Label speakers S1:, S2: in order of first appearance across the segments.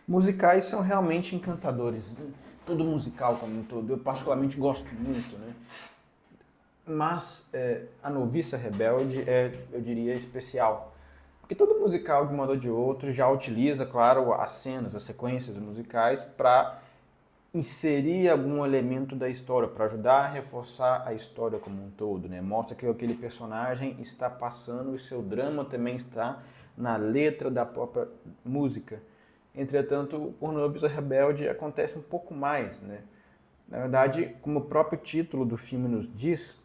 S1: Musicais são realmente encantadores, né? Todo musical como um todo, eu particularmente gosto muito, né? Mas A Noviça Rebelde eu diria, especial. Porque todo musical, de um modo ou de outro, já utiliza, claro, as cenas, as sequências musicais para inserir algum elemento da história, para ajudar a reforçar a história como um todo, né? Mostra que aquele personagem está passando e seu drama também está na letra da própria música. Entretanto, por Noviça Rebelde acontece um pouco mais, né? Na verdade, como o próprio título do filme nos diz,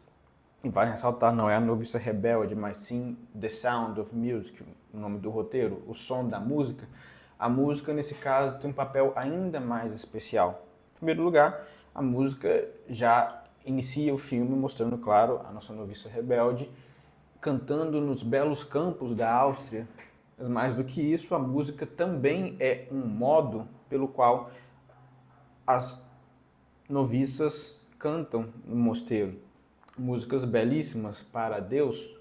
S1: e vai ressaltar, não é a noviça rebelde, mas sim The Sound of Music, o nome do roteiro, o som da música. A música, nesse caso, tem um papel ainda mais especial. Em primeiro lugar, a música já inicia o filme mostrando, claro, a nossa noviça rebelde cantando nos belos campos da Áustria. Mas mais do que isso, a música também é um modo pelo qual as noviças cantam no mosteiro. Músicas belíssimas para Deus.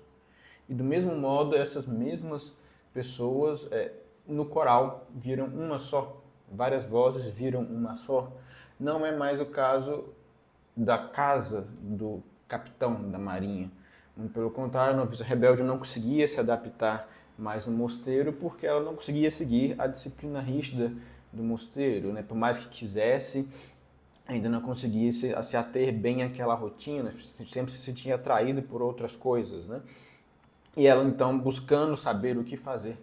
S1: E do mesmo modo, essas mesmas pessoas no coral viram uma só. Várias vozes viram uma só. Não é mais o caso da casa do capitão da marinha. Muito pelo contrário, a noviça rebelde não conseguia se adaptar mais no mosteiro porque ela não conseguia seguir a disciplina rígida do mosteiro, né? Por mais que quisesse, ainda não conseguia se ater bem àquela rotina, sempre se sentia atraído por outras coisas, né? E ela então, buscando saber o que fazer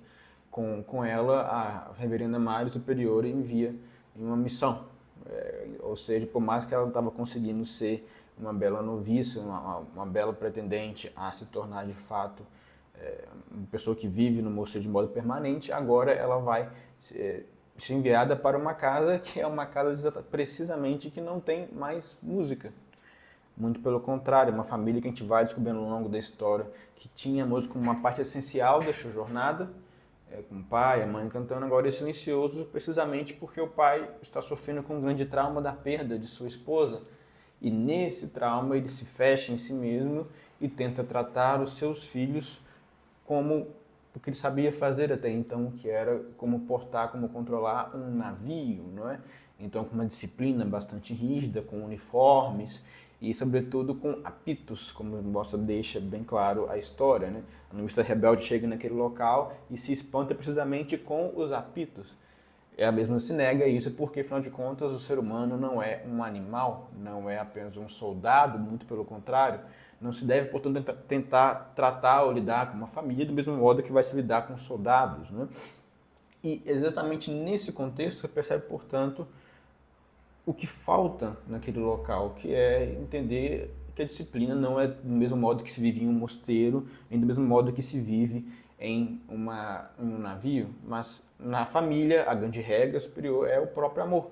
S1: com ela, a reverenda Mário Superior envia em uma missão. Ou seja, por mais que ela não estava conseguindo ser uma bela noviça, uma bela pretendente a se tornar de fato uma pessoa que vive no mosteiro de modo permanente, agora ela vai ser enviada para uma casa que é uma casa precisamente que não tem mais música. Muito pelo contrário, uma família que a gente vai descobrindo ao longo da história que tinha a música como uma parte essencial da sua jornada, com o pai, a mãe cantando, agora é silencioso precisamente porque o pai está sofrendo com um grande trauma da perda de sua esposa. E nesse trauma ele se fecha em si mesmo e tenta tratar os seus filhos como o que ele sabia fazer até então, que era como portar, como controlar um navio, não é? Então, com uma disciplina bastante rígida, com uniformes e, sobretudo, com apitos, como mostra, deixa bem claro a história, né? A noviça rebelde chega naquele local e se espanta precisamente com os apitos. Ela mesma se nega a isso porque, afinal de contas, o ser humano não é um animal, não é apenas um soldado, muito pelo contrário. Não se deve, portanto, tentar tratar ou lidar com uma família do mesmo modo que vai se lidar com soldados, né? E exatamente nesse contexto você percebe, portanto, o que falta naquele local, que é entender que a disciplina não é do mesmo modo que se vive em um mosteiro, nem do mesmo modo que se vive em um navio, mas na família a grande regra superior é o próprio amor.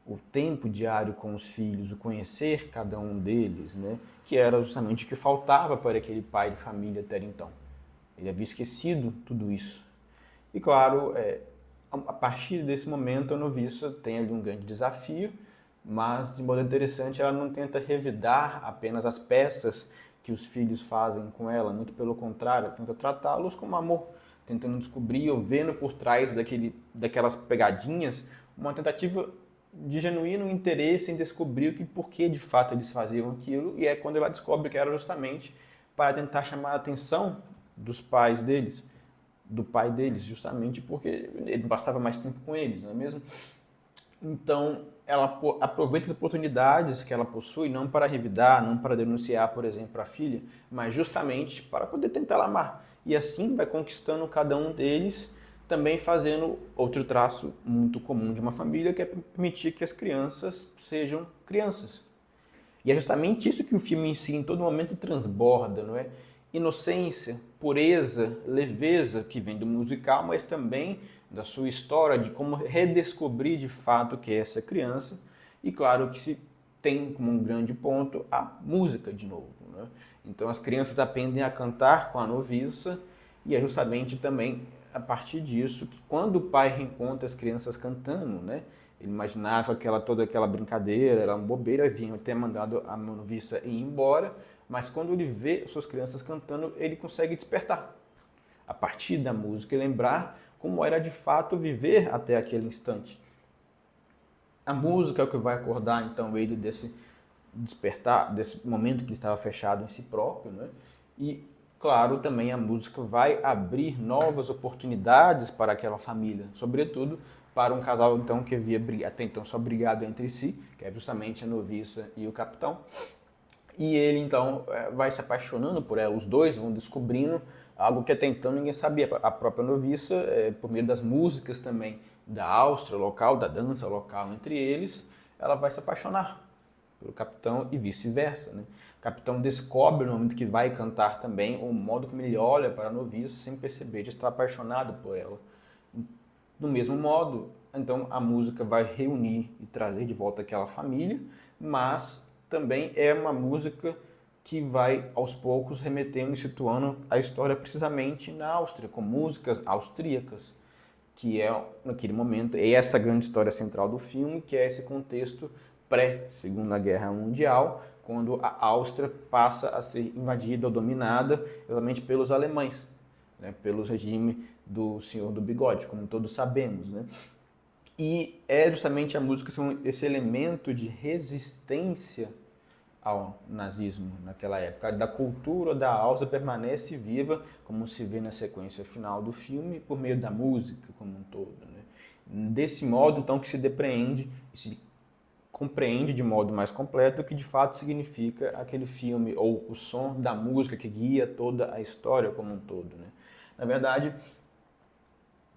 S1: O tempo diário com os filhos, o conhecer cada um deles, né? Que era justamente o que faltava para aquele pai de família até então. Ele havia esquecido tudo isso. E claro, a partir desse momento a noviça tem ali um grande desafio, mas de modo interessante ela não tenta revidar apenas as peças que os filhos fazem com ela, muito pelo contrário, ela tenta tratá-los como amor, tentando descobrir ou vendo por trás daquelas pegadinhas uma tentativa de genuíno interesse em descobrir o que, por que de fato eles faziam aquilo, e é quando ela descobre que era justamente para tentar chamar a atenção dos pais deles, do pai deles, justamente porque ele passava mais tempo com eles, não é mesmo? Então, ela aproveita as oportunidades que ela possui, não para revidar, não para denunciar, por exemplo, a filha, mas justamente para poder tentar amar. E assim vai conquistando cada um deles, também fazendo outro traço muito comum de uma família, que é permitir que as crianças sejam crianças. E é justamente isso que o filme em si, em todo momento, transborda, não é? Inocência, pureza, leveza, que vem do musical, mas também da sua história, de como redescobrir de fato o que é essa criança. E claro que se tem como um grande ponto a música de novo, né? Então as crianças aprendem a cantar com a noviça e é justamente também a partir disso que quando o pai reencontra as crianças cantando, né? Ele imaginava toda aquela brincadeira, era uma bobeira, vinha ter mandado a noviça ir embora, mas quando ele vê suas crianças cantando, ele consegue despertar a partir da música e lembrar como era de fato viver até aquele instante. A música é o que vai acordar então ele desse despertar, desse momento que ele estava fechado em si próprio, né? E claro, também a música vai abrir novas oportunidades para aquela família, sobretudo para um casal então que havia até então só brigado entre si, que é justamente a noviça e o capitão. E ele então vai se apaixonando por ela, os dois vão descobrindo algo que até então ninguém sabia. A própria noviça, por meio das músicas também da Áustria local, da dança local entre eles, ela vai se apaixonar pelo capitão e vice-versa, né? O capitão descobre no momento que vai cantar também o modo como ele olha para a noviça sem perceber de estar apaixonado por ela. Do mesmo modo, então a música vai reunir e trazer de volta aquela família, mas também é uma música que vai aos poucos remetendo e situando a história precisamente na Áustria, com músicas austríacas, que é naquele momento, e essa grande história central do filme, que é esse contexto pré-Segunda Guerra Mundial, quando a Áustria passa a ser invadida ou dominada exatamente pelos alemães, né, pelo regime do Senhor do Bigode, como todos sabemos, né? E é justamente a música esse elemento de resistência ao nazismo naquela época. Da cultura da Áustria permanece viva, como se vê na sequência final do filme, por meio da música como um todo, né? Desse modo, então, que se depreende e se compreende de modo mais completo o que de fato significa aquele filme, ou o som da música que guia toda a história como um todo, né? Na verdade,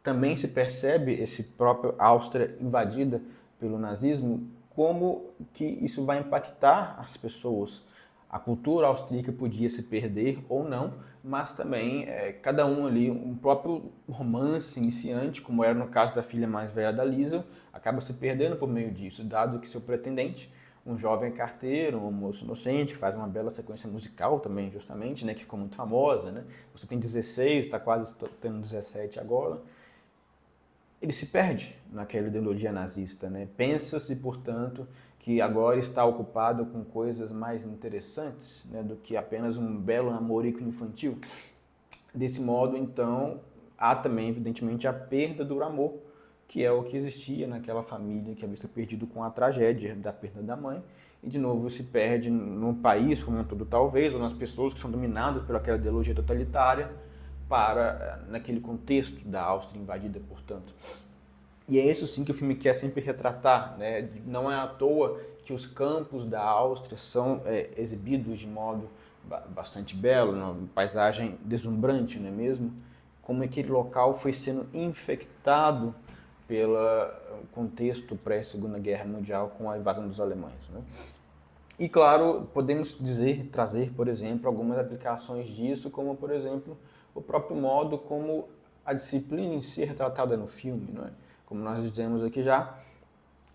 S1: também se percebe esse próprio Áustria invadida pelo nazismo, como que isso vai impactar as pessoas. A cultura austríaca podia se perder ou não, mas também cada um ali, um próprio romance iniciante, como era no caso da filha mais velha da Liesel, acaba se perdendo por meio disso, dado que seu pretendente, um jovem carteiro, um moço inocente, que faz uma bela sequência musical também, justamente, né, que ficou muito famosa, né? Você tem 16, está quase tendo 17 agora. Ele se perde naquela ideologia nazista, né? Pensa-se, portanto, que agora está ocupado com coisas mais interessantes, né, do que apenas um belo namorico infantil. Desse modo, então, há também, evidentemente, a perda do amor, que é o que existia naquela família que havia sido perdido com a tragédia da perda da mãe, e de novo se perde no país como um todo, talvez, ou nas pessoas que são dominadas por aquela ideologia totalitária, para naquele contexto da Áustria invadida, portanto. E é isso sim que o filme quer sempre retratar, né? Não é à toa que os campos da Áustria são exibidos de modo bastante belo, uma paisagem deslumbrante, não é mesmo? Como aquele local foi sendo infectado pelo contexto pré-Segunda Guerra Mundial com a invasão dos alemães, né? E claro, podemos trazer, por exemplo, algumas aplicações disso, como por exemplo, o próprio modo como a disciplina em si é retratada no filme, não é? Como nós dizemos aqui já,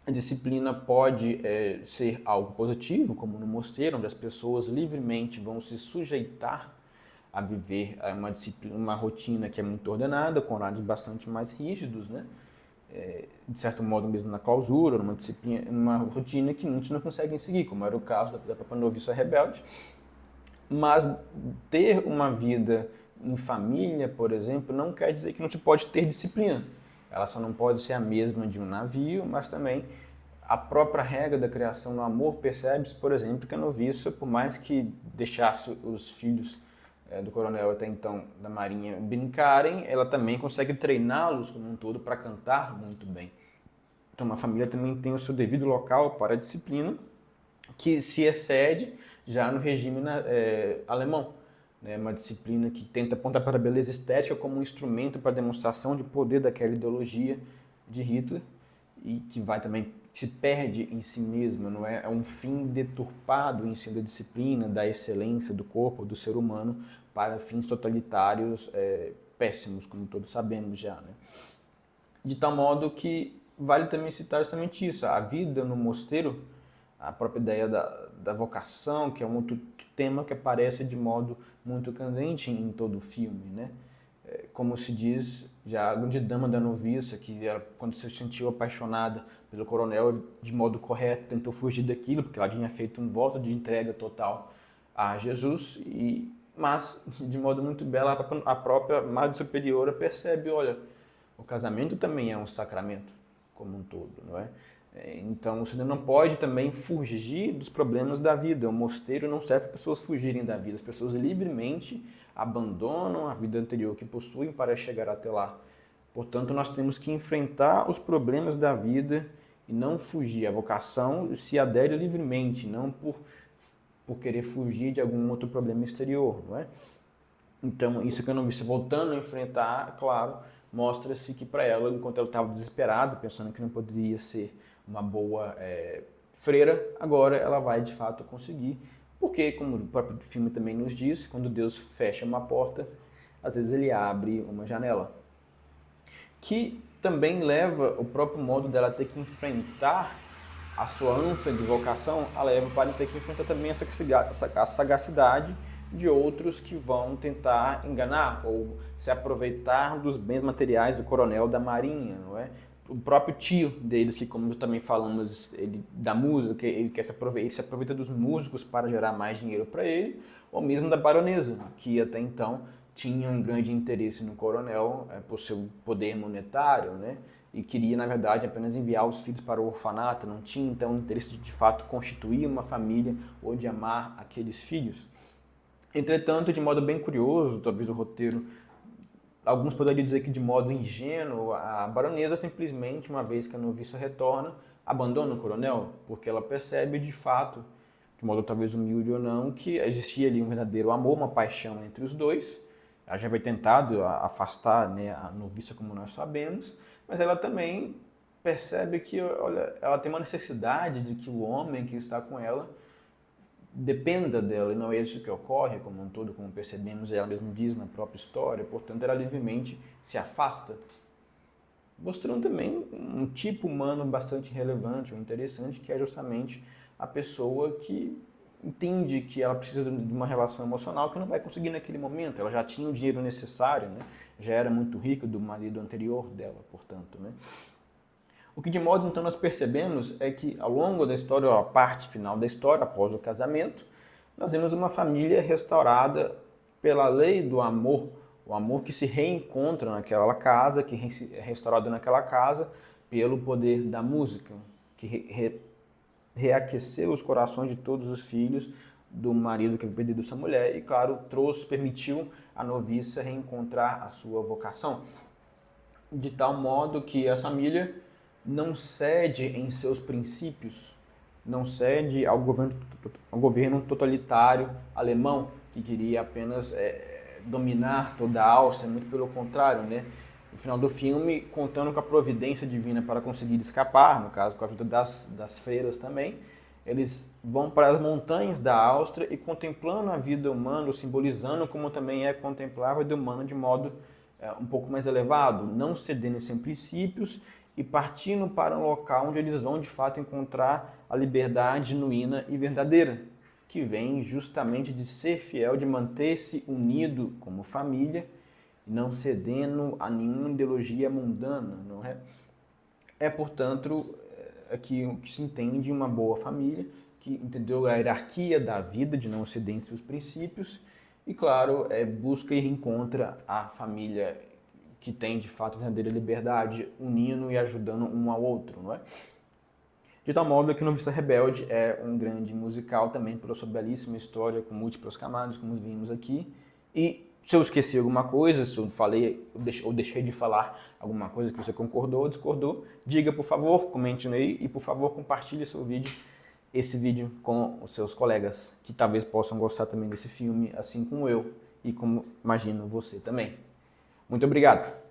S1: a disciplina pode ser algo positivo, como no mosteiro, onde as pessoas livremente vão se sujeitar a viver uma disciplina, uma rotina que é muito ordenada, com horários bastante mais rígidos, né? De certo modo mesmo na clausura, numa disciplina, numa rotina que muitos não conseguem seguir, como era o caso da própria noviça rebelde. Mas ter uma vida em família, por exemplo, não quer dizer que não se pode ter disciplina. Ela só não pode ser a mesma de um navio, mas também a própria regra da criação no amor percebe-se, por exemplo, que a noviça, por mais que deixasse os filhos do coronel até então da marinha brincarem, ela também consegue treiná-los como um todo para cantar muito bem. Então uma família também tem o seu devido local para a disciplina, que se excede já no regime alemão, né? Uma disciplina que tenta apontar para a beleza estética como um instrumento para a demonstração de poder daquela ideologia de Hitler, e que vai também se perde em si mesma, não é? É um fim deturpado em si da disciplina, da excelência do corpo, do ser humano, para fins totalitários péssimos, como todos sabemos já, né? De tal modo que vale também citar justamente isso, a vida no mosteiro, a própria ideia da vocação, que é um outro tema que aparece de modo muito candente em todo o filme, né? Como se diz, já a grande dama da noviça, que ela, quando se sentiu apaixonada pelo coronel, de modo correto, tentou fugir daquilo, porque ela tinha feito um voto de entrega total a Jesus, mas, de modo muito belo, a própria Madre Superiora percebe, olha, O casamento também é um sacramento, como um todo, não é? Então você não pode também fugir dos problemas da vida. O mosteiro não serve para pessoas fugirem da vida. As pessoas livremente abandonam a vida anterior que possuem para chegar até lá. Portanto, nós temos que enfrentar os problemas da vida e não fugir. A vocação se adere livremente, não por querer fugir de algum outro problema exterior, não é? Então, isso que eu não vi, voltando a enfrentar, claro, mostra-se que para ela, enquanto ela estava desesperada, pensando que não poderia ser uma boa freira, agora ela vai de fato conseguir. Porque, como o próprio filme também nos diz, quando Deus fecha uma porta, às vezes ele abre uma janela. Que também leva o próprio modo dela ter que enfrentar a sua ânsia de vocação, a leva para ter que enfrentar também essa sagacidade de outros que vão tentar enganar ou se aproveitar dos bens materiais do coronel da marinha, não é? O próprio tio deles, que como também falamos da música, ele se aproveita dos músicos para gerar mais dinheiro para ele, ou mesmo da baronesa, que até então tinha um grande interesse no coronel por seu poder monetário, né? E queria, na verdade, apenas enviar os filhos para o orfanato, não tinha então o interesse de fato constituir uma família ou de amar aqueles filhos. Entretanto, de modo bem curioso, talvez o roteiro, alguns poderiam dizer que de modo ingênuo, a baronesa simplesmente, uma vez que a noviça retorna, abandona o coronel, porque ela percebe de fato, de modo talvez humilde ou não, que existia ali um verdadeiro amor, uma paixão entre os dois. Ela já havia tentado afastar, né, a noviça, como nós sabemos, mas ela também percebe que, olha, ela tem uma necessidade de que o homem que está com ela dependa dela, e não é isso que ocorre como um todo, como percebemos, ela mesma diz na própria história, portanto ela livremente se afasta, mostrando também um tipo humano bastante relevante ou interessante, que é justamente a pessoa que entende que ela precisa de uma relação emocional que não vai conseguir naquele momento. Ela já tinha o dinheiro necessário, né? Já era muito rica do marido anterior dela, portanto, né? O que de modo então nós percebemos é que ao longo da história, a parte final da história, após o casamento, nós vemos uma família restaurada pela lei do amor, o amor que se reencontra naquela casa, que é restaurado naquela casa pelo poder da música, que reaqueceu os corações de todos os filhos do marido que havia perdido sua mulher e, claro, permitiu a noviça reencontrar a sua vocação, de tal modo que a família não cede em seus princípios, não cede ao governo totalitário alemão, que queria apenas dominar toda a Áustria, muito pelo contrário, né? No final do filme, contando com a providência divina para conseguir escapar, no caso com a ajuda das freiras também, eles vão para as montanhas da Áustria e contemplando a vida humana, simbolizando como também é contemplar a vida humana de modo um pouco mais elevado, não cedendo em princípios e partindo para um local onde eles vão de fato encontrar a liberdade genuína e verdadeira, que vem justamente de ser fiel, de manter-se unido como família, não cedendo a nenhuma ideologia mundana, não é? É, portanto, aqui o que se entende uma boa família, que entendeu a hierarquia da vida, de não ceder em seus princípios, e claro, busca e reencontra a família que tem de fato verdadeira liberdade, unindo e ajudando um ao outro, não é? De tal modo que Noviça Rebelde é um grande musical também pela sua belíssima história, com múltiplas camadas, como vimos aqui. E se eu esqueci alguma coisa, se eu falei ou deixei de falar alguma coisa que você concordou ou discordou, diga por favor, comente aí e por favor compartilhe esse vídeo com os seus colegas que talvez possam gostar também desse filme, assim como eu e como imagino você também. Muito obrigado!